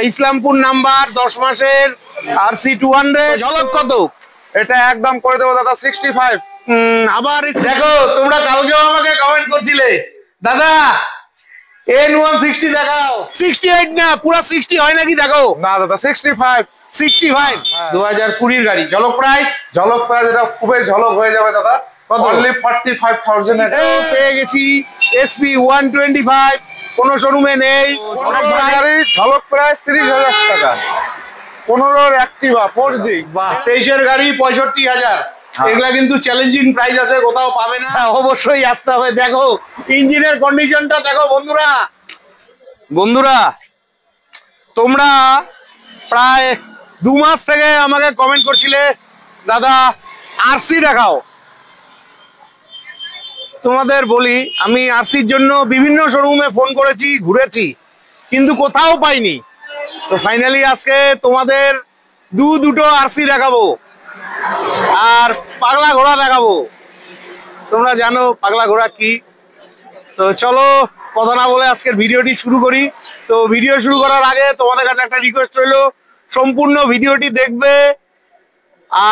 Islampur number 10 মাসের RC 200 ঝলক কত? এটা একদম করে দেবো দাদা 65। আবার দেখো, তোমরা কালকেও আমাকে কমেন্ট করছিলে দাদা N160 দেখাও, 68 না পুরো 60 হয় নাকি? দেখো না দাদা 65 2020 গাড়ি। ঝলক প্রাইস এটা খুবই ঝলক হয়ে যাবে দাদা, অনলি 45,000 এ পেয়ে গেছি। SP 125 কোন শোরুমে নেই। ঝলক প্রাইস 30,000 টাকা। 15 অ্যাক্টিভা 4G। 23 গাড়ি 65,000। এগুলা কিন্তু চ্যালেঞ্জিং প্রাইস আছে, কোথাও পাবে না, অবশ্যই আসতে হবে। দেখো ইঞ্জিনের কন্ডিশনটা দেখো বন্ধুরা তোমরা প্রায় 2 মাস থেকে আমাকে কমেন্ট করছিলে দাদা RC দেখাও। তোমাদের বলি, আমি RCর জন্য বিভিন্ন শোরুমে ফোন করেছি, ঘুরেছি, কিন্তু কোথাও পাইনি। তো ফাইনালি আজকে তোমাদের দুটো RC দেখাবো আর পাগলা ঘোড়া দেখাবো। তোমরা জানো পাগলা ঘোড়া কি। তো চলো কথা না বলে আজকের ভিডিওটি শুরু করি। তো ভিডিও শুরু করার আগে তোমাদের কাছে একটা রিকোয়েস্ট রইলো, সম্পূর্ণ ভিডিওটি দেখবে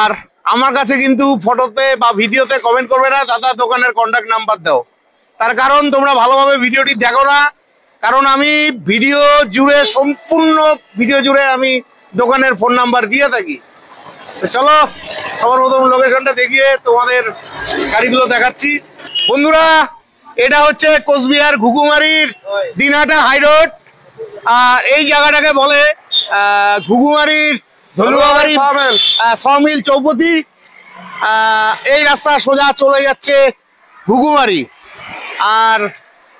আর আমার কাছে কিন্তু ফটোতে বা ভিডিওতে কমেন্ট করবে না দাদা দোকানের কন্ট্যাক্ট নাম্বার দাও। তার কারণ তোমরা ভালোভাবে ভিডিওটি দেখো না, কারণ আমি সম্পূর্ণ ভিডিও জুড়ে আমি দোকানের ফোন নাম্বার দিয়ে থাকি। তো চলো সবার প্রথম লোকেশনটা দেখিয়ে তোমাদের গাড়িগুলো দেখাচ্ছি। বন্ধুরা এটা হচ্ছে কোচবিহার ঘুঘুমারির দিনহাটা হাই রোড। আর এই জায়গাটাকে বলে ঘুঘুমারির ধলুয়াবাড়ি সমিল চৌপতি। এই রাস্তা সোজা চলে যাচ্ছে ঘুঘুমারি। আর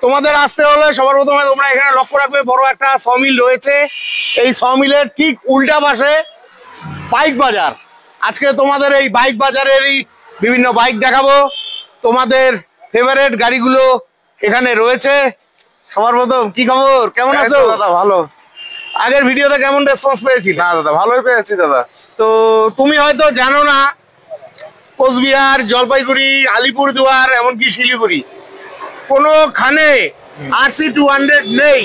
তোমাদের আসতে হলে সবার প্রথমে তোমরা এখানে লক্ষ্য রাখবে, বড় একটা সমিল রয়েছে। এই সমিলের ঠিক উল্টা পাশে বাইক বাজার। আজকে তোমাদের এই বাইক বাজারেরই বিভিন্ন বাইক দেখাবো। তোমাদের ফেভারিট গাড়িগুলো এখানে রয়েছে। সবার প্রথম কি খবর, কেমন আছো? দাদা ভালো। আগের ভিডিওতে কেমন রেসপন্স পেয়েছি? না দাদা ভালোই পেয়েছি দাদা। তো তুমি হয়তো জানো না, কোচবিহার, জলপাইগুড়ি, আলিপুরদুয়ার, এমনকি শিলিগুড়ি কোনোখানে RC 200 নেই।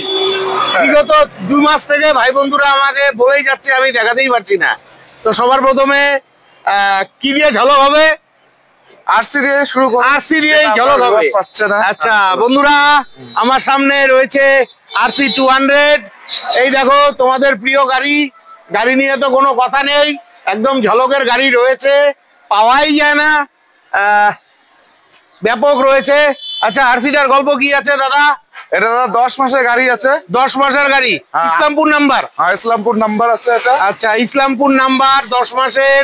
বিগত 2 মাস থেকে ভাই বন্ধুরা আমাকে বলেই যাচ্ছে, আমি দেখাতেই পারছি না। তো সবার প্রথমে কি দিয়ে ঝলক হবে? RC দিয়ে শুরু করব। RC দিয়েই ঝলক হবে। আচ্ছা বন্ধুরা, আমার সামনে রয়েছে RC 200। এই দেখো তোমাদের প্রিয় গাড়ি নিয়ে তো কোনো কথা নেই, একদম ঝলকের গাড়ি রয়েছে, পাওয়াই যায় না, ব্যাপক রয়েছে। আচ্ছা RCটার গল্প কি আছে দাদা? এটা দাদা 10 মাসের গাড়ি আছে। 10 মাসের গাড়ি, ইসলামপুর নাম্বার? হ্যাঁ ইসলামপুর নাম্বার আছে এটা। আচ্ছা ইসলামপুর নাম্বার 10 মাসের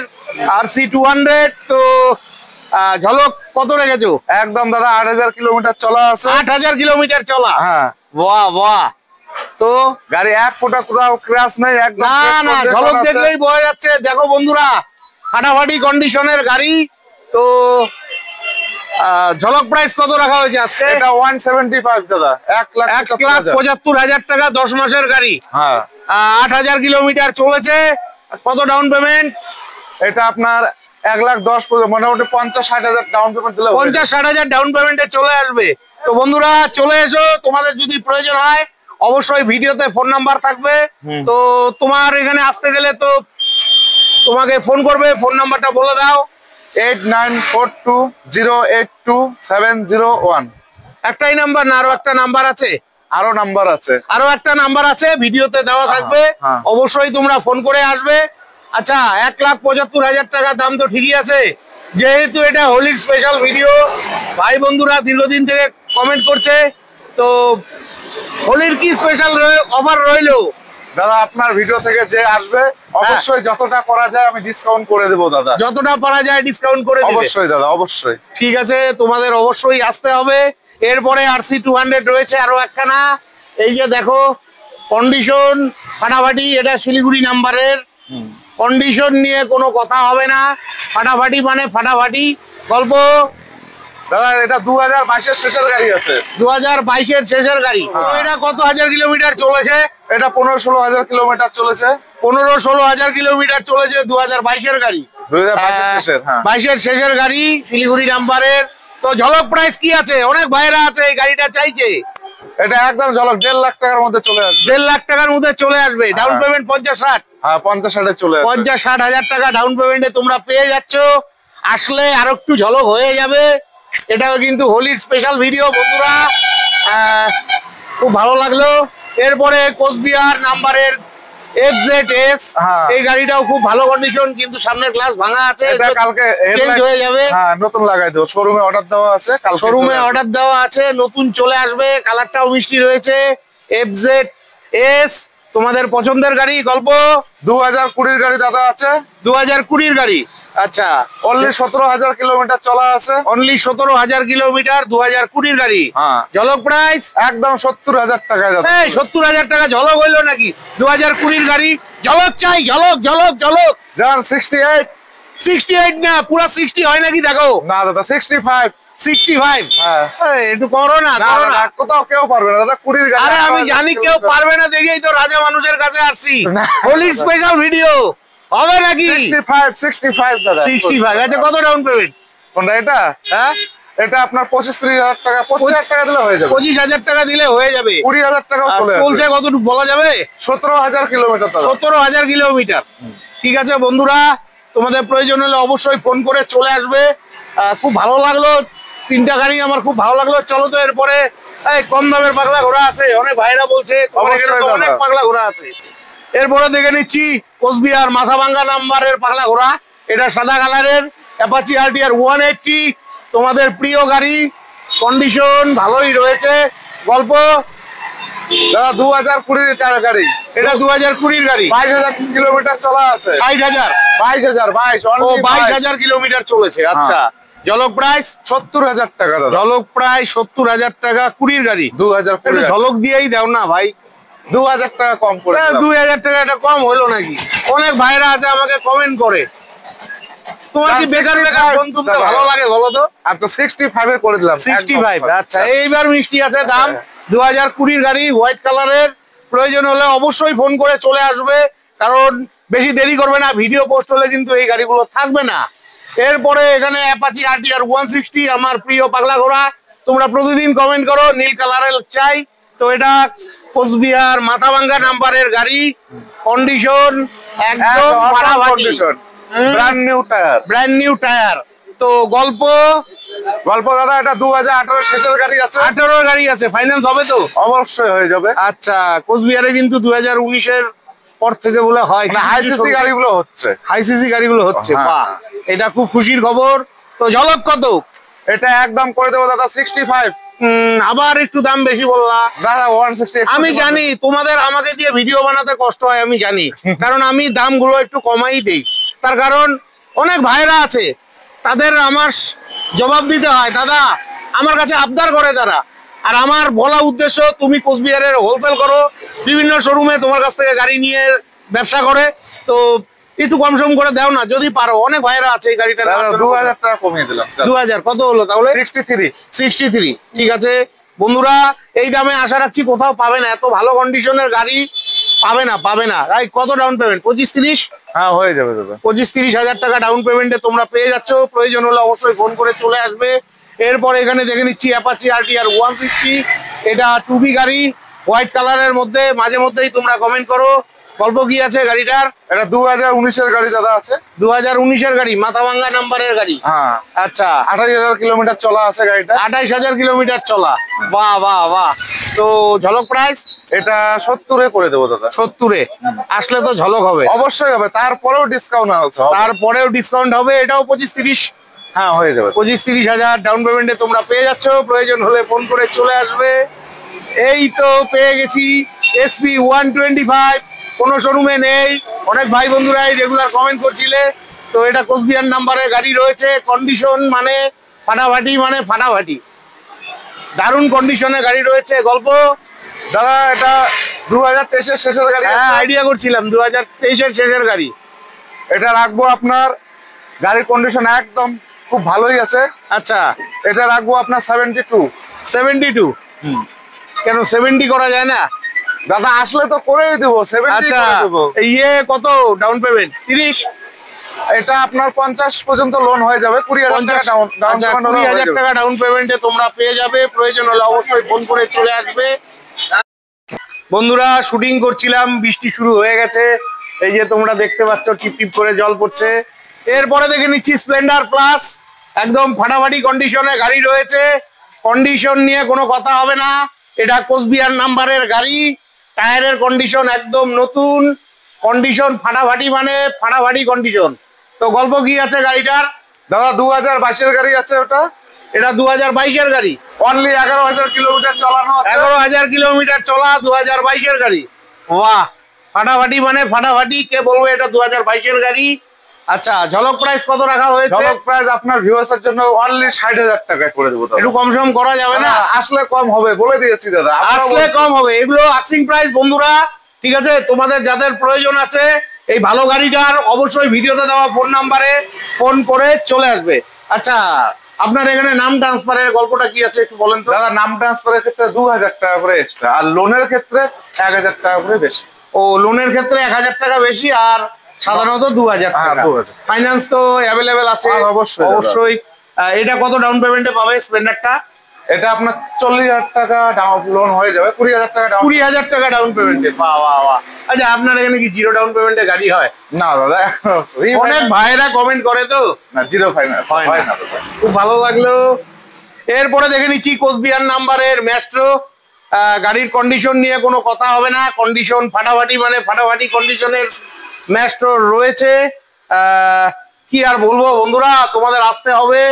RC 200। তো ঝলক কত রেখেছো? একদম দাদা 8,000 কিলোমিটার চলা আছে। 8,000 কিলোমিটার চলা? হ্যাঁ। বাহ বাহ। তো গাড়ি এক ফোঁটা কোথাও ক্র্যাশ নাই, একদম না ঝলক দেখলেই বোঝা যাচ্ছে। দেখো বন্ধুরা ফাটাফাটি কন্ডিশনের গাড়ি। তো ঝলক প্রাইস কত রাখা হয়েছে আজকে? এটা 175 দাদা, 1,75,000 টাকা 10 মাসের গাড়ি। হ্যাঁ 8,000 কিলোমিটার চলেছে। কত ডাউন পেমেন্ট? এটা আপনার 1,10,000, মোটামুটি 50-60,000 ডাউন পেমেন্ট দিলে 50-60,000 ডাউন পেমেন্টে চলে আসবে। তো বন্ধুরা চলে এসো, তোমাদের যদি প্রয়োজন হয় অবশ্যই ভিডিওতে ফোন নাম্বার থাকবে। তো তোমার এখানে আসতে গেলে তো তোমাকে ফোন করবে, ফোন নাম্বারটা বলে দাও। 8942082701। একটাই নাম্বার না আরো একটা নাম্বার আছে? আরো নাম্বার আছে, আরো একটা নাম্বার আছে, ভিডিওতে দেওয়া থাকবে। অবশ্যই তোমরা ফোন করে আসবে। আচ্ছা 1,75,000 টাকা দাম তো ঠিকই আছে, যেহেতু এটা হোলির স্পেশাল ভিডিও, ভাই বন্ধুরা দীর্ঘদিন থেকে কমেন্ট করছে। তো হোলির কি স্পেশাল অফার রইলো দাদা? আপনার ভিডিও থেকে যে আসবে অবশ্যই যতটা করা যায় আমি ডিসকাউন্ট করে দেবো দাদা। যতটা পারা যায় ডিসকাউন্ট করে দেবে? অবশ্যই দাদা অবশ্যই। ঠিক আছে, তোমাদের অবশ্যই আসতে হবে। এরপরে RC 200 রয়েছে আরো একখানা। এই যে দেখো কন্ডিশন ফাটাফাটি, এটা শিলিগুড়ি নাম্বারের। কন্ডিশন নিয়ে কোনো কথা হবে না, ফাটাফাটি মানে ফাটাফাটি গল্প। দাদা এটা 2022-এর শেষের গাড়ি আছে। 2022-এর শেষের গাড়ি। এটা কত হাজার কিলোমিটার চলেছে? এটা 15-16,000 কিলোমিটার চলেছে। 15-16,000 কিলোমিটার চলেছে 2022-এর গাড়ি। 2022-এর শেষের গাড়ি, শিলিগুড়ি নাম্বারের। তো ঝলক প্রাইস কি আছে? অনেক ভাইরা আছে এই গাড়িটা চাইছে। এটা একদম ঝলক 1.5 লাখ টাকার মধ্যে চলে আসবে। 1.5 লাখ টাকার মধ্যে চলে আসবে। Down payment 50-60। হ্যাঁ 50-60 চলে আসবে। 50-60 হাজার টাকা ডাউন পেমেন্টে তোমরা পেয়ে যাচ্ছ। আসলে আরো একটু ঝলক হয়ে যাবে। এটাও কিন্তু হোলির স্পেশাল ভিডিও বন্ধুরা। খুব ভালো লাগলো। এরপরে কোচবিহার নাম্বারের FZS, এই গাড়িটাও খুব ভালো কন্ডিশন, কিন্তু সামনের গ্লাস ভাঙা আছে। এটা কালকে চেঞ্জ হয়ে যাবে। হ্যাঁ নতুন লাগাই দেব। শোরুমে অর্ডার দেওয়া আছে, কালকে শোরুমে অর্ডার দেওয়া আছে, নতুন চলে আসবে। কালারটাও মিষ্টি রয়েছে। FZS তোমাদের পছন্দের গাড়ি। গল্প 2020 গাড়ি দাদা আছে। 2020 গাড়ি। আচ্ছা, অনলি 17,000 কিলোমিটার চলা আছে। অনলি 17,000 কিলোমিটার, 2020 গাড়ি। ঝলক প্রাইস একদম 70,000 টাকায় দাদা। 70,000 টাকা ঝলক হইলো নাকি? 2020 গাড়ি। ঝলক চাই, ঝলক ঝলক ঝলক। জান 68 না, পুরা 60 হয় নাকি দেখো? না দাদা 65। 65? একটু করো না, না দাদা কোথাও কেউ পারবে না দাদা 20 গাড়ি। আরে আমি জানি কেউ পারবে না, দেখেই তো রাজা মানুষের কাছে আসছি। হোলি স্পেশাল ভিডিও হবে নাকি? 65 দাদা। 65। আচ্ছা, কত ডাউন পেমেন্ট? কোনটা এটা? হ্যাঁ, এটা আপনার 25-30,000 টাকা, 25,000 টাকা দিলে হয়ে যাবে। 25,000 টাকা দিলে হয়ে যাবে। 20,000 টাকাও চলে আসবে। চলছে কতটুকু বলা যাবে? 17,000 কিলোমিটার দাদা। 17,000 কিলোমিটার। ঠিক আছে বন্ধুরা, তোমাদের প্রয়োজন হলে অবশ্যই ফোন করে চলে আসবে। খুব ভালো লাগলো, 3টা গাড়ি আমার খুব ভালো লাগলো। চলো তো এরপরে কম দামের পাগলা ঘোড়া আছে, অনেক ভাইরা বলছে অনেক পাগলা ঘোড়া আছে। এরপরে দেখে নিচ্ছি কোচবিহার মাথাভাঙ্গা নাম্বারের পাগলা ঘোড়া। এটা সাদা কালারের অ্যাপাচি RTR 180, তোমাদের প্রিয় গাড়ি। কন্ডিশন ভালোই রয়েছে। গল্প দাদা 2020 গাড়ি। এটা 2020 গাড়ি। 22,000 কিলোমিটার চলা আছে। 60,000? 22,000 কিলোমিটার চলেছে। আচ্ছা, ঝলক প্রাইস 70,000 টাকা দাদা। ঝলক প্রায় 70,000 টাকা 20 গাড়ি। 2020 ঝলক দিয়েই দাও না ভাই। 2,000 টাকা কম করে। 2,000 টাকা এটা কম হলো নাকি? অনেক ভাইরা আছে আমাকে কমেন্ট করে। তোমার কি বেকার বেকার ফোন তুলতে ভালো লাগে বলো তো? আচ্ছা 65 এ করে দিলাম। 65। আচ্ছা, এইবার মিষ্টি আছে দাম। 2020 গাড়ি, হোয়াইট কালারের। প্রয়োজন হলে অবশ্যই ফোন করে চলে আসবে, কারণ বেশি দেরি করবে না। ভিডিও পোস্ট হলে কিন্তু এই গাড়িগুলো থাকবে না। এরপরে এখানে অ্যাপাচি RTR 160, আমার প্রিয় পাগলা ঘোড়া। তোমরা প্রতিদিন কমেন্ট করো নীল কালারের চাই। তো এটা কোচবিহার মাথাভাঙ্গা নাম্বারের গাড়ি। কন্ডিশন একদম ফাটাফাটি। Brand new tyre. Brand new tyre. তো গল্প দাদা এটা 2018 শেষের গাড়ি আছে। 18 গাড়ি আছে। ফাইন্যান্স হবে তো? অবশ্যই হয়ে যাবে। আচ্ছা, কোচবিহারে কিন্তু 2019-এর পর থেকে বলে হয় হাই সিসি গাড়িগুলো হচ্ছে। হাই সিসি গাড়িগুলো হচ্ছে। বাহ, এটা খুব খুশির খবর। তো ঝলক কত? এটা একদম করে দেবো দাদা 65। আবার একটু দাম বেশি বললা দাদা। 160। আমি জানি তোমাদের আমাকে দিয়ে ভিডিও বানাতে কষ্ট হয়, আমি জানি, কারণ আমি দামগুলো একটু কমাই দেই। তার কারণ অনেক ভাইরা আছে, তাদের আমার জবাব দিতে হয়। দাদা আমার কাছে আবদার করে তারা, আর আমার বলা উদ্দেশ্য তুমি কোচবিহারের হোলসেল করো, বিভিন্ন শোরুমে তোমার কাছ থেকে গাড়ি নিয়ে ব্যবসা করে, তো একটু কম সম করে দাও না যদি পারো। অনেক ভাইরা আছে এই গাড়িটা। 2,000 টাকা কমিয়ে দিলাম। 2,000 কত হলো তাহলে? 63। ঠিক আছে বন্ধুরা, এই দামে আশা রাখছি কোথাও পাবে না। এত ভালো কন্ডিশনের গাড়ি পাবে না। কত ডাউন পেমেন্ট? 25-30? হ্যাঁ হয়ে যাবে দাদা। 25-30 হাজার টাকা ডাউন পেমেন্টে তোমরা পেয়ে যাচ্ছ। প্রয়োজন হলে অবশ্যই ফোন করে চলে আসবে। এরপর এখানে দেখে নিচ্ছি অ্যাপাচি RTR 160। এটা 2B গাড়ি, হোয়াইট কালারের মধ্যে। মাঝে মধ্যেই তোমরা কমেন্ট করো। গল্প কি আছে গাড়িটার? এটা 2019-এর গাড়ি দাদা আছে। 2019-এর গাড়ি, মাথাভাঙ্গা নাম্বারের গাড়ি। হ্যাঁ। আচ্ছা, 28,000 কিলোমিটার চলা আছে গাড়িটা। 28,000 কিলোমিটার চলা। বাহ বাহ বাহ। তো ঝলক প্রাইস? এটা 70 এ করে দেবো দাদা। 70-এ আসলে তো ঝলক হবে। অবশ্যই হবে, তারপরেও ডিসকাউন্ট আছে। তারপরেও ডিসকাউন্ট হবে। এটাও 25-30? হ্যাঁ হয়ে যাবে। 25-30 হাজার ডাউন পেমেন্টে তোমরা পেয়ে যাচ্ছ। প্রয়োজন হলে ফোন করে চলে আসবে। এই তো পেয়ে গেছি SP 125। কোনো শোরুমে নেই। অনেক ভাই বন্ধুরাই রেগুলার কমেন্ট করছিলে। তো এটা কোচবিহার নাম্বারের গাড়ি রয়েছে। কন্ডিশন মানে ফাটাফাটি, দারুণ কন্ডিশনে গাড়ি রয়েছে। গল্প দাদা এটা 2023-এর শেষের গাড়ি। হ্যাঁ, আইডিয়া করছিলাম 2023-এর শেষের গাড়ি। এটা রাখবো আপনার, গাড়ির কন্ডিশন একদম খুব ভালোই আছে। আচ্ছা, এটা রাখবো আপনার 72। কেন 70 করা যায় না? দাদা আসলে তো করেই দেবো 70 আচ্ছা, করে দেবো। ইয়ে কত ডাউন পেমেন্ট? 30? এটা আপনার 50 পর্যন্ত লোন হয়ে যাবে, 20,000 টাকা ডাউন 20,000 টাকা ডাউন পেমেন্টে তোমরা পেয়ে যাবে। প্রয়োজন হলে অবশ্যই ফোন করে চলে আসবে। বন্ধুরা শুটিং করছিলাম, বৃষ্টি শুরু হয়ে গেছে, এই যে তোমরা দেখতে পাচ্ছ টিপ টিপ করে জল পড়ছে। এরপরে দেখে নিচ্ছি স্প্লেন্ডার প্লাস, একদম ফাটাফাটি কন্ডিশনে গাড়ি রয়েছে, কন্ডিশন নিয়ে কোনো কথা হবে না। এটা কোচবিহার নাম্বারের গাড়ি, টায়ারের কন্ডিশন একদম নতুন, কন্ডিশন ফাটাফাটি মানে ফাটাফাটি কন্ডিশন। তো গল্প কি আছে গাড়িটার? দাদা 2022 এর গাড়ি আছে ওটা। এটা 2022-এর গাড়ি, অনলি 11,000 কিলোমিটার চালানো আছে। 11,000 কিলোমিটার চলা 2022-এর গাড়ি। বাহ, ফাটাফাটি মানে ফাটাফাটি। কে বলবো এটা 2022-এর গাড়ি। আচ্ছা, ঝলক প্রাইস কত রাখা হয়েছে? ঝলক প্রাইস আপনার ভিউয়ার্সের জন্য অনলি 60,000 টাকায় করে দেবো। একটু কম সম করা যাবে না? আসলে কম হবে, বলে দিয়েছি দাদা, আসলে কম হবে। এগুলো আস্কিং প্রাইস বন্ধুরা, ঠিক আছে? তোমাদের যাদের প্রয়োজন আছে এই ভালো গাড়িটার, অবশ্যই ভিডিওতে দেওয়া ফোন নাম্বারে ফোন করে চলে আসবে। আচ্ছা, আপনার এখানে নাম ট্রান্সফারের গল্পটা কি আছে একটু বলেন তো? দাদা নাম ট্রান্সফারের ক্ষেত্রে 2,000 টাকা করে এক্সট্রা, আর লোনের ক্ষেত্রে 1,000 টাকা করে বেশি। ও, লোনের ক্ষেত্রে 1,000 টাকা বেশি, আর সাধারণত 2,000 টাকা। 2,000। ফাইন্যান্স তো অ্যাভেলেবেল আছে? অবশ্যই অবশ্যই। এটা কত ডাউন পেমেন্টে পাবে স্প্লেন্ডারটা? এটা আপনার 40,000 টাকা ডাউন লোন হয়ে যাবে, 20,000 টাকা ডাউন। 20,000 টাকা ডাউন পেমেন্টে? বাহ বাহ বাহ। আচ্ছা, আপনার এখানে কি জিরো ডাউন পেমেন্টে গাড়ি হয়? না দাদা, অনেক ভাইরা কমেন্ট করে তো। না, জিরো ফাইন্যান্স হয় না দাদা। খুব ভালো লাগলো। এরপরে দেখে নিচ্ছি কোচবিহার নাম্বারের ম্যাস্ট্রো। গাড়ির কন্ডিশন নিয়ে কোনো কথা হবে না, কন্ডিশন ফাটাফাটি মানে ফাটাফাটি কন্ডিশনের ম্যাস্ট্রো রয়েছে। কি আর বলবো বন্ধুরা, তোমাদের আসতে হবে।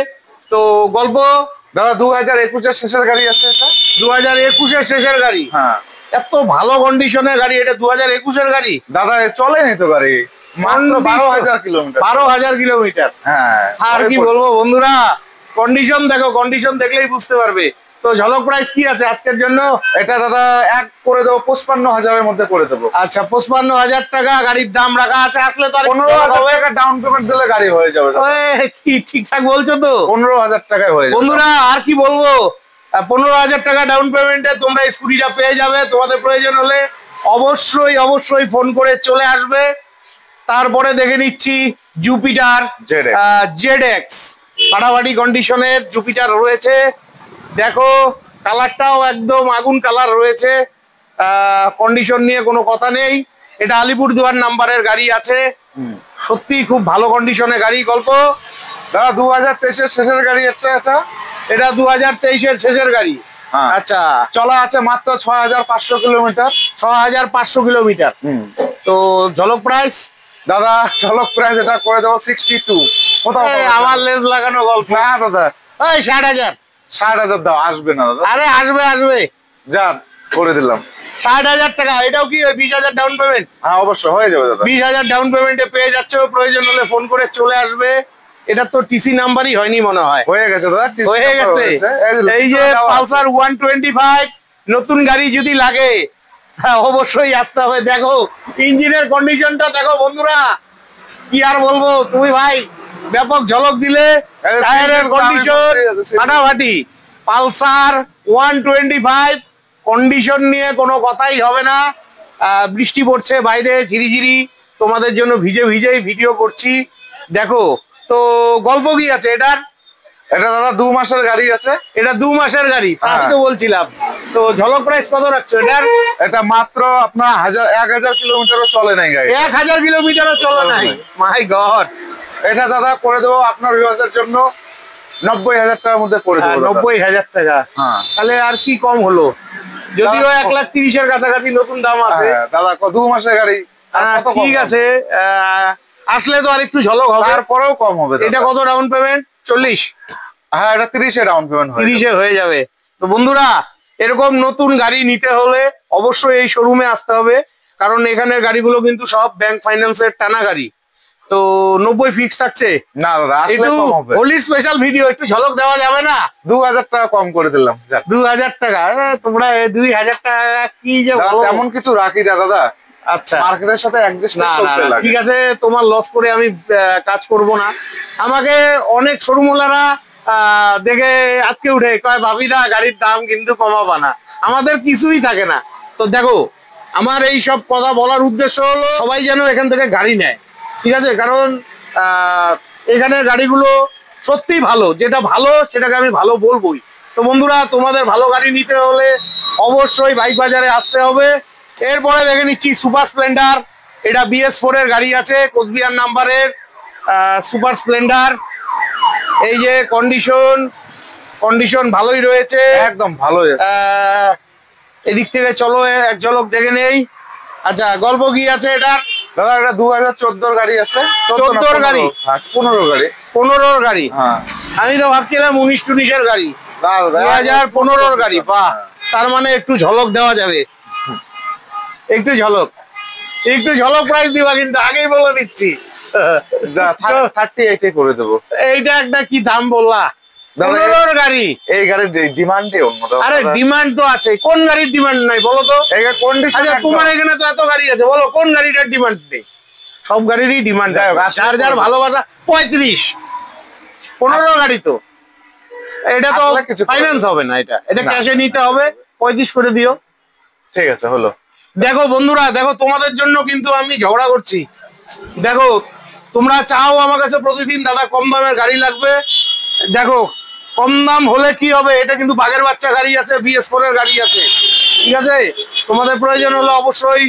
তো গল্প দাদা 2021-এর শেষের গাড়ি আছে এটা। 2021-এর শেষের গাড়ি? হ্যাঁ। এত ভালো কন্ডিশনের গাড়ি, এটা 2021-এর গাড়ি? দাদা চলেনি তো গাড়ি, মাত্র 12,000 কিলোমিটার। 12,000 কিলোমিটার? হ্যাঁ। আর কি বলবো বন্ধুরা, কন্ডিশন দেখো, কন্ডিশন দেখলেই বুঝতে পারবে। তো ঝলক প্রাইস কি আছে আজকের জন্য? এটা দাদা এক করে দেবো, 55,000-এর মধ্যে করে দেবো। আচ্ছা, 55,000 টাকা গাড়ির দাম রাখা আছে। আসলে তো 15,000 টাকা ডাউন পেমেন্ট দিলে গাড়ি হয়ে যাবে। কি ঠিকঠাক বলছো তো? 15,000 টাকায় হয়ে যাবে বন্ধুরা। আর কি বলবো, 15,000 টাকা ডাউন পেমেন্টে তোমরা স্কুটিটা পেয়ে যাবে। তোমাদের প্রয়োজন হলে অবশ্যই অবশ্যই ফোন করে চলে আসবে। তারপরে দেখে নিচ্ছি জুপিটার ZX, ফাটাফাটি কন্ডিশনের জুপিটার রয়েছে। দেখো কালারটাও একদম আগুন কালার রয়েছে, কন্ডিশন নিয়ে কোনো কথা নেই। এটা আলিপুরদুয়ার নাম্বারের গাড়ি আছে, সত্যি খুব ভালো কন্ডিশনে গাড়ি। গল্প দাদা 2023-এর শেষের গাড়ি এটা। এটা 2023-এর শেষের গাড়ি। আচ্ছা, চলা আছে মাত্র 6,500 কিলোমিটার। 6,500 কিলোমিটার। তো ঝলক প্রাইস? দাদা ঝলক প্রাইস এটা করে দেবো 62। কোথাও আমার লেজ লাগানো গল্প। না দাদা, ওই 60,000। 60,000 দাও, আসবে না দাদা? আরে আসবে আসবে, যান করে দিলাম। 60,000 টাকা। এটাও কি ওই 20,000 ডাউন পেমেন্ট? হ্যাঁ অবশ্যই হয়ে যাবে দাদা। 20,000 ডাউন পেমেন্টে পেয়ে যাচ্ছ। প্রয়োজন হলে ফোন করে চলে আসবে। এটা তো টিসি নাম্বারই হয়নি মনে হয়। হয়ে গেছে দাদা, হয়ে গেছে। এই যে পালসার 125 নতুন গাড়ি যদি লাগে, হ্যাঁ অবশ্যই আসতে হবে। দেখো ইঞ্জিনের কন্ডিশনটা দেখো বন্ধুরা, কি আর বলবো। তুমি ভাই ব্যাপক ঝলক দিলে। টায়ারের কন্ডিশন ফাটাফাটি। পালসার 125 কন্ডিশন নিয়ে কোনো কথাই হবে না। বৃষ্টি পড়ছে বাইরে ঝিরিঝিরি, তোমাদের জন্য ভিজে ভিজেই ভিডিও করছি। দেখো তো গল্প কি আছে এটার? এটা দাদা 2 মাসের গাড়ি আছে। এটা 2 মাসের গাড়ি, তাই তো বলছিলাম। তো ঝলক প্রাইস কত রাখছো এটার? এটা মাত্র আপনার 1,000 কিলোমিটারও চলে নাই গাড়ি। 1,000 কিলোমিটারও চলে নাই? মাই গড। এটা দাদা করে দেবো আপনার ভিউয়ার্সের জন্য 90,000 টাকার মধ্যে করে দেবো। 90,000 টাকা? হ্যাঁ। তাহলে আর কি কম হলো? যদিও 1,30,000-এর কাছাকাছি নতুন দাম আছে। দাদা 2 মাসের গাড়ি, ঠিক আছে। আসলে তো আর একটু ঝলক হবে, তারপরেও কম হবে। এটা কত ডাউন পেমেন্ট? 40? হ্যাঁ, এটা 30-এ ডাউন পেমেন্ট হয়। 30-এ হয়ে যাবে। তো বন্ধুরা, এরকম নতুন গাড়ি নিতে হলে অবশ্যই এই শোরুমে আসতে হবে, কারণ এখানের গাড়িগুলো কিন্তু সব ব্যাংক ফাইন্যান্সের টানা গাড়ি। তো 90 ফিক্স থাকছে না দাদা, একটু হোলি স্পেশাল ভিডিও, একটু ঝলক দেওয়া যাবে না? 2,000 টাকা কম করে দিলাম। 2,000 টাকা? তোমরা 2,000 টাকা কি যে তেমন কিছু রাখি না দাদা। আচ্ছা, মার্কেটের সাথে অ্যাডজাস্ট করতে লাগে। ঠিক আছে, তোমার লস করে আমি কাজ করব না। আমাকে অনেক শোরুমওয়ালারা দেখে আজকে উঠে কয়, ভাবিদা গাড়ির দাম কিন্তু কমাবা না। আমাদের কিছুই থাকে না। তো দেখো, আমার এই সব কথা বলার উদ্দেশ্য হলো সবাই যেন এখান থেকে গাড়ি নেয়, ঠিক আছে? কারণ এখানে গাড়িগুলো সত্যি ভালো, যেটা ভালো সেটাকে আমি ভালো বলবোই। তো বন্ধুরা, তোমাদের ভালো গাড়ি নিতে হলে অবশ্যই বাইক বাজারে আসতে হবে। এরপরে দেখে নিচ্ছি সুপার স্প্লেন্ডার। এটা BS4 এর গাড়ি আছে, কোচবিহার নাম্বারের সুপার স্প্লেন্ডার। এই যে কন্ডিশন ভালোই রয়েছে, একদম ভালো। এদিক থেকে চলো এক ঝলক দেখে নেই। আচ্ছা, গল্প কি আছে এটার? দাদা এটা 2014 গাড়ি আছে। 14 গাড়ি? 15 গাড়ি। 15 গাড়ি? হ্যাঁ, আমি তো ভাবছিলাম 19-19 গাড়ি। 2015 গাড়ি। বাহ, তার মানে একটু ঝলক দেওয়া যাবে। একটু ঝলক প্রাইস দিবা, কিন্তু আগেই বলে দিচ্ছি। 38 করে দেবো। এইটা একটা কি দাম বললা? 15 গাড়ি। এই গাড়ির ডিমান্ডই অন্য। আরে ডিমান্ড তো আছে, কোন গাড়ির ডিমান্ড নাই বলো তো? আচ্ছা, তোমার এখানে তো এত গাড়ি আছে, বলো কোন গাড়িটার ডিমান্ড নেই? সব গাড়িরই ডিমান্ড আছে, যার ভালোবাসা। 35 15 গাড়ি তো, এটা তো ফাইন্যান্স হবে না, এটা ক্যাশে নিতে হবে। 35 করে দিও। ঠিক আছে, হলো। দেখো বন্ধুরা, দেখো তোমাদের জন্য কিন্তু আমি ঝগড়া করছি। দেখো, তোমরা চাও আমার কাছে প্রতিদিন দাদা কম দামের গাড়ি লাগবে। দেখো, কম দাম হলে কি হবে, এটা কিন্তু বাঘের বাচ্চা গাড়ি আছে, BS4 এর গাড়ি আছে, ঠিক আছে? তোমাদের প্রয়োজন হলে অবশ্যই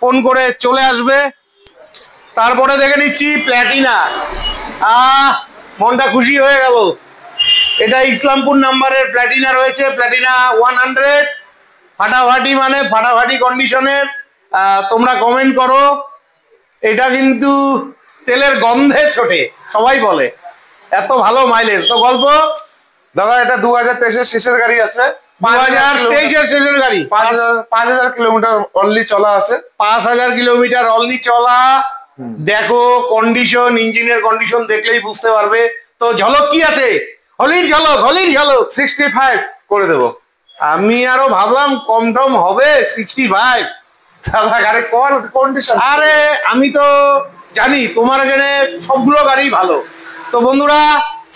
ফোন করে চলে আসবে। তারপরে দেখে নিচ্ছি প্ল্যাটিনা। মনটা খুশি হয়ে গেল। এটা ইসলামপুর নাম্বারের প্ল্যাটিনা রয়েছে, প্ল্যাটিনা 100। ফাটাফাটি, মানে ফাটাফাটি কন্ডিশনের। তোমরা কমেন্ট করো, এটা কিন্তু তেলের গন্ধে ছোটে, সবাই বলে, এত ভালো মাইলেজ। তো গল্প দাদা এটা 2023 শেষের গাড়ি আছে। 2023 শেষের গাড়ি। 5000 কিলোমিটার অনলি চলা আছে। 5000 কিলোমিটার অনলি চলা। দেখো কন্ডিশন, ইঞ্জিনের কন্ডিশন দেখলেই বুঝতে পারবে। তো ঝলক কি আছে? হলির ঝলক 65 করে দেবো। আমি আরো ভাবলাম কম টম হবে। 65? দাদা গাড়ি কন্ডিশন। আরে আমি তো জানি তোমার এখানে সবগুলো গাড়ি ভালো। তো বন্ধুরা,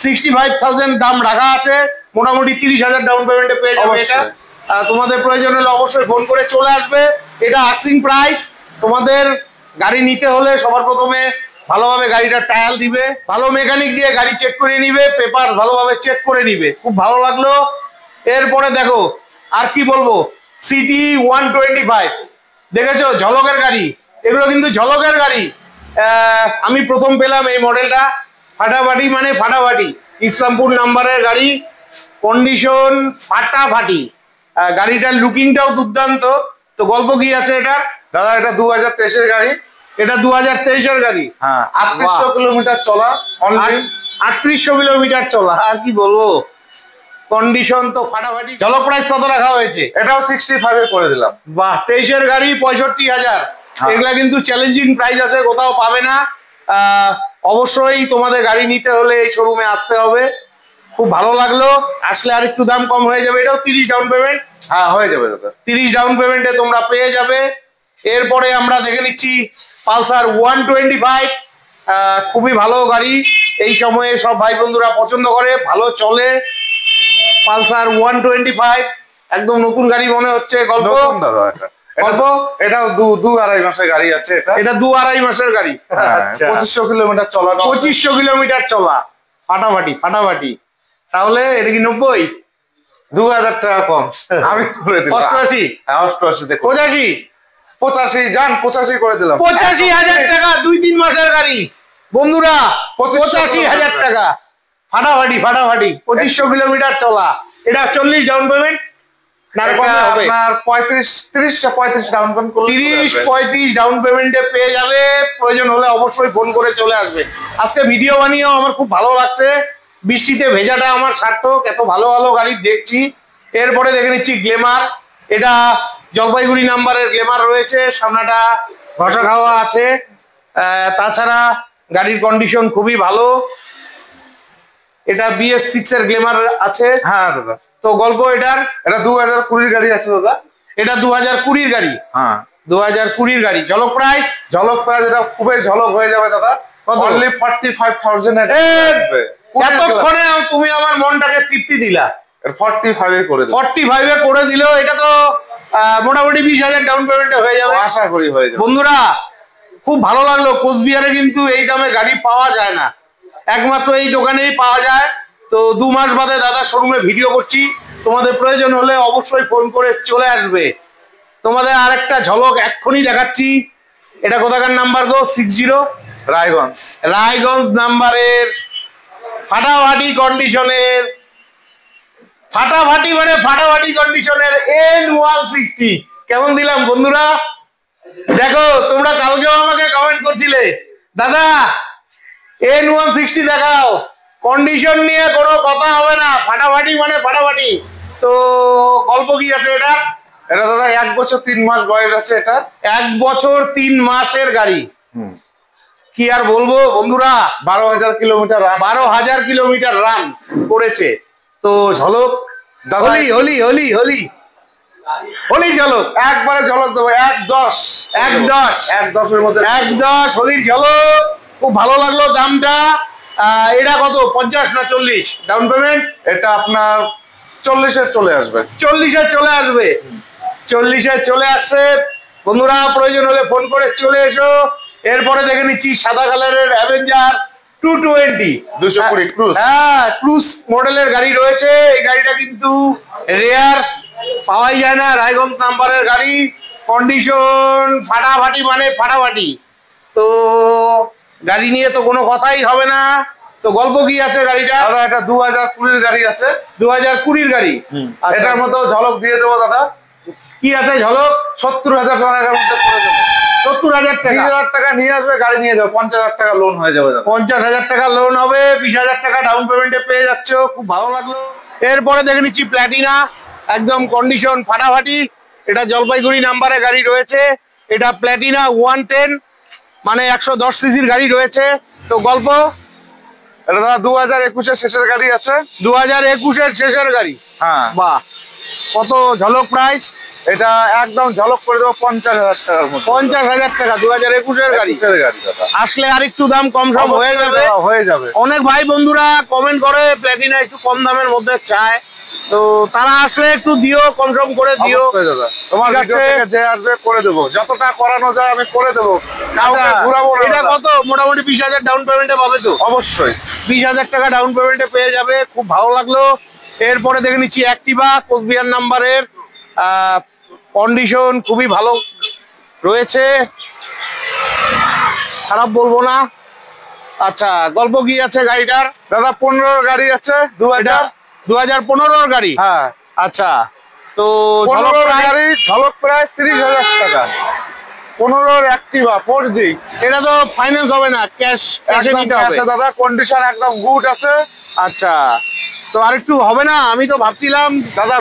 65,000 দাম রাখা আছে, মোটামুটি 30,000 ডাউন পেমেন্টে পেয়ে যাবে এটা। তোমাদের প্রয়োজন হলে অবশ্যই ফোন করে চলে আসবে। এটা আস্কিং প্রাইস। তোমাদের গাড়ি নিতে হলে সবার প্রথমে ভালোভাবে গাড়িটা ট্রায়াল দিবে, ভালো মেকানিক দিয়ে গাড়ি চেক করে নিবে, পেপার ভালোভাবে চেক করে নিবে। খুব ভালো লাগলো। এরপরে দেখো, আর কি বলবো, সিটি 125 দেখেছো, ঝলকের গাড়ি। এগুলো কিন্তু ঝলকের গাড়ি। আমি প্রথম পেলাম এই মডেলটা। ফাটাফাটি, মানে ফাটাফাটি, ইসলামপুর নাম্বারের গাড়ি, কন্ডিশন ফাটাফাটি, গাড়িটার লুকিংটাও দুর্দান্ত। তো গল্প কি আছে এটা? দাদা এটা 2023 এর গাড়ি। এটা 2023 এর গাড়ি। হ্যাঁ, 3800 কিলোমিটার চলা অনলি। 3800 কিলোমিটার চলা, আর কি বলবো, কন্ডিশন তো ফাটাফাটি। ঝলক প্রাইস কত রাখা হয়েছে? এটাও 65 এ করে দিলাম। বাহ, 23 এর গাড়ি 65,000। এগুলা কিন্তু চ্যালেঞ্জিং প্রাইস আছে, কোথাও পাবে না। অবশ্যই তোমাদের গাড়ি নিতে হলে এই শোরুমে আসতে হবে। খুব ভালো লাগলো। আসলে আর একটু দাম কম হয়ে যাবে। এটাও 30 ডাউন পেমেন্ট। হ্যাঁ, হয়ে যাবে দাদা। 30 ডাউন পেমেন্টে তোমরা পেয়ে যাবে। এরপরে আমরা দেখে নিচ্ছি পালসার 125। খুবই ভালো গাড়ি, এই সময়ে সব ভাই বন্ধুরা পছন্দ করে, ভালো চলে। পালসার 125 একদম নতুন গাড়ি মনে হচ্ছে। গল্প দাদা এটাও 2-2.5 মাসের গাড়ি আছে। এটা 2-2.5 মাসের গাড়ি। আচ্ছা, 2500 কিলোমিটার চলা। 2500 কিলোমিটার চলা, ফাটাফাটি ফাটাফাটি। তাহলে এটা কি 90? 2000 টাকা কম আমি করে দিলাম। 88? হ্যাঁ, 88 তে 85? 85 জান, 85 করে দিলাম। 85,000 টাকা 2-3 মাসের গাড়ি বন্ধুরা। 85,000 টাকা, ফাটাফাটি ফাটাফাটি। 2500 কিলোমিটার চলা। এটা 40 ডাউন পেমেন্ট না কম হবে? আপনার 35 ডাউন পেমেন্ট করলে 30-35 ডাউন পেমেন্টে পেয়ে যাবে। প্রয়োজন হলে অবশ্যই ফোন করে চলে আসবে। আজকে ভিডিও বানিয়েও আমার খুব ভালো লাগছে। বৃষ্টিতে ভেজাটা আমার সার্থক, এত ভালো ভালো গাড়ি দেখছি। এরপরে দেখে নিচ্ছি গ্ল্যামার। এটা জলপাইগুড়ি নাম্বারের গ্ল্যামার রয়েছে, সামনাটা ঘষা খাওয়া আছে। তাছাড়া গাড়ির কন্ডিশন খুবই ভালো। এটা BS6 এর গ্ল্যামার আছে। হ্যাঁ দাদা। তো গল্প এটার? এটা 2020 গাড়ি আছে দাদা। এটা 2020 গাড়ি। হ্যাঁ, 2020 গাড়ি। ঝলক প্রাইস? ঝলক প্রাইস এটা খুবই ঝলক হয়ে যাবে দাদা। অনলি 45,000 এ এতক্ষণে তুমি আমার মনটাকে তৃপ্তি দিলা। 45 এ করে দিল। 45 এ করে দিল। এটা তো মোটামুটি 20,000 ডাউন পেমেন্টে হয়ে যাবে। আশা করি হয়ে যাবে। বন্ধুরা খুব ভালো লাগলো। কোচবিহারে কিন্তু এই দামে গাড়ি পাওয়া যায় না, একমাত্র এই দোকানেই পাওয়া যায়। তো 2 মাস বাদে দাদা শোরুমে ভিডিও করছি, তোমাদের প্রয়োজন হলে অবশ্যই ফোন করে চলে আসবে। তোমাদের আরেকটা ঝলক এক্ষুনি দেখাচ্ছি। এটা কোথাকার নাম্বার গো? 60 রায়গঞ্জ। রায়গঞ্জ নাম্বারের ফাটাফাটি কন্ডিশনের, ফাটাফাটি মানে ফাটাফাটি কন্ডিশনের N160 কেমন দিলাম বন্ধুরা? দেখো তোমরা কালকেও আমাকে কমেন্ট করছিলে, দাদা N160 দেখাও, কন্ডিশন নিয়ে কোনো কথা হবে না, ফাটাফাটি মানে ফাটাফাটি। তো গল্প কি আছে এটা? এটা দাদা 1 বছর 3 মাস বয়স আছে। এটা 1 বছর 3 মাসের গাড়ি। কি আর বলবো বন্ধুরা, 12,000 কিলোমিটার রান। 12,000 কিলোমিটার রান করেছে। তো ঝলক দাদা হলি হলি হলি হলি হলি ঝলক, একবারে ঝলক দেবো 1-10 1-10 এর মধ্যে 1-10 হলির ঝলক। খুব ভালো লাগলো দামটা। এটা কত, 50 না 40 ডাউন পেমেন্ট? এটা আপনার 40-এর চলে আসবে। 40-এ চলে আসবে, 40-এ চলে আসছে। বন্ধুরা প্রয়োজন হলে ফোন করে চলে এসো। এরপরে দেখে নিচ্ছি সাদা কালারের অ্যাভেঞ্জার 220 220 ক্রুজ। হ্যাঁ, ক্রুজ মডেলের গাড়ি রয়েছে। এই গাড়িটা কিন্তু রেয়ার, পাওয়াই যায় না, রায়গঞ্জ নাম্বারের গাড়ি। কন্ডিশন ফাটাফাটি মানে ফাটাফাটি। তো গাড়ি নিয়ে তো কোনো কথাই হবে না। তো গল্প কি আছে গাড়িটা? দাদা এটা 2020-এর গাড়ি আছে। 2020-এর গাড়ি। এটার মধ্যেও ঝলক দিয়ে দেবো দাদা। কি আছে ঝলক? 70,000 টাকার মধ্যে করে দেবো। 70,000 টাকা। 20,000 টাকা নিয়ে আসবে, গাড়ি নিয়ে যাবে। 50,000 টাকা লোন হয়ে যাবে দাদা। 50,000 টাকা লোন হবে, 20,000 টাকা ডাউন পেমেন্টে পেয়ে যাচ্ছ। খুব ভালো লাগলো। এরপরে দেখে নিচ্ছি প্ল্যাটিনা, একদম কন্ডিশন ফাটাফাটি। এটা জলপাইগুড়ি নাম্বারে গাড়ি রয়েছে। এটা প্ল্যাটিনা 110 মানে 110 সিসির গাড়ি রয়েছে। তো গল্প? এটা দাদা 2021-এর শেষের গাড়ি আছে। 2021-এর শেষের গাড়ি। হ্যাঁ। বাহ, কত ঝলক প্রাইস? এটা একদম ঝলক করে দেবো 50,000 টাকার মধ্যে। 50,000 টাকা 2021-এর গাড়ি। গাড়ি দাদা আসলে আর একটু দাম কম সম হয়ে যাবে। হয়ে যাবে। অনেক ভাই বন্ধুরা কমেন্ট করে প্ল্যাটিনা একটু কম দামের মধ্যে চায়, তো তারা আসলে একটু দিও, কম সম করে দিও। দাদা তোমার ঠিক ভিডিও আছে। থেকে যে আসবে করে দেবো, যতটা করানো যায় আমি করে দেবো। কাউকে ঘুরাবো না। এটা কত? মোটামুটি 20,000 ডাউন পেমেন্টে পাবে তো? অবশ্যই 20,000 টাকা ডাউন পেমেন্টে পেয়ে যাবে। খুব ভালো লাগলো। এরপরে দেখে নিচ্ছি অ্যাক্টিভা কোচবিহার নাম্বারের, কন্ডিশন খুবই ভালো রয়েছে, খারাপ বলবো না। আচ্ছা গল্প কি আছে গাড়িটার? দাদা 15-এর গাড়ি আছে। 2015-এর গাড়ি। হ্যাঁ। আচ্ছা, তো 15-এর গাড়ি ঝলক প্রাইস 30,000 টাকা। 15-এর অ্যাক্টিভা 4G। এটা তো ফাইন্যান্স হবে না, ক্যাশে নিতে হবে দাদা। কন্ডিশন একদম গুড আছে। আচ্ছা, তো আরেকটু হবে না? আমি তো ভাবছিলাম দাদা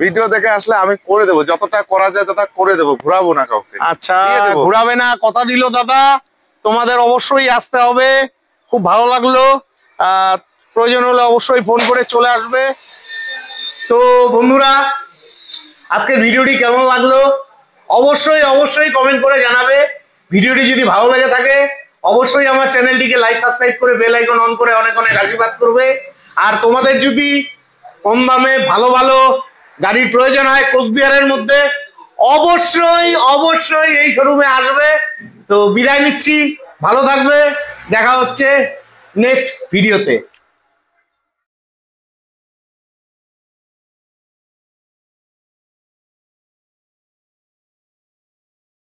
ভিডিও দেখে আসলে আমি করে দেবো, যতটা করা যায় ততটা করে দেবো, ঘুরাবো না কাউকে। আচ্ছা, ঘুরাবে না, কথা দিল দাদা। তোমাদের অবশ্যই আসতে হবে। খুব ভালো লাগলো। প্রয়োজন হলে অবশ্যই ফোন করে চলে আসবে। তো বন্ধুরা আজকের ভিডিওটি কেমন লাগলো অবশ্যই অবশ্যই কমেন্ট করে জানাবে। ভিডিওটি যদি ভালো লেগে থাকে অবশ্যই আমার চ্যানেলটিকে লাইক সাবস্ক্রাইব করে বেল আইকন অন করে অনেক অনেক আশীর্বাদ করবে। আর তোমাদের যদি কম দামে ভালো ভালো গাড়ির প্রয়োজন হয় কোচবিহারের মধ্যে অবশ্যই অবশ্যই এই শোরুমে আসবে। তো বিদায় নিচ্ছি, ভালো থাকবে, দেখা হচ্ছে নেক্সট ভিডিওতে।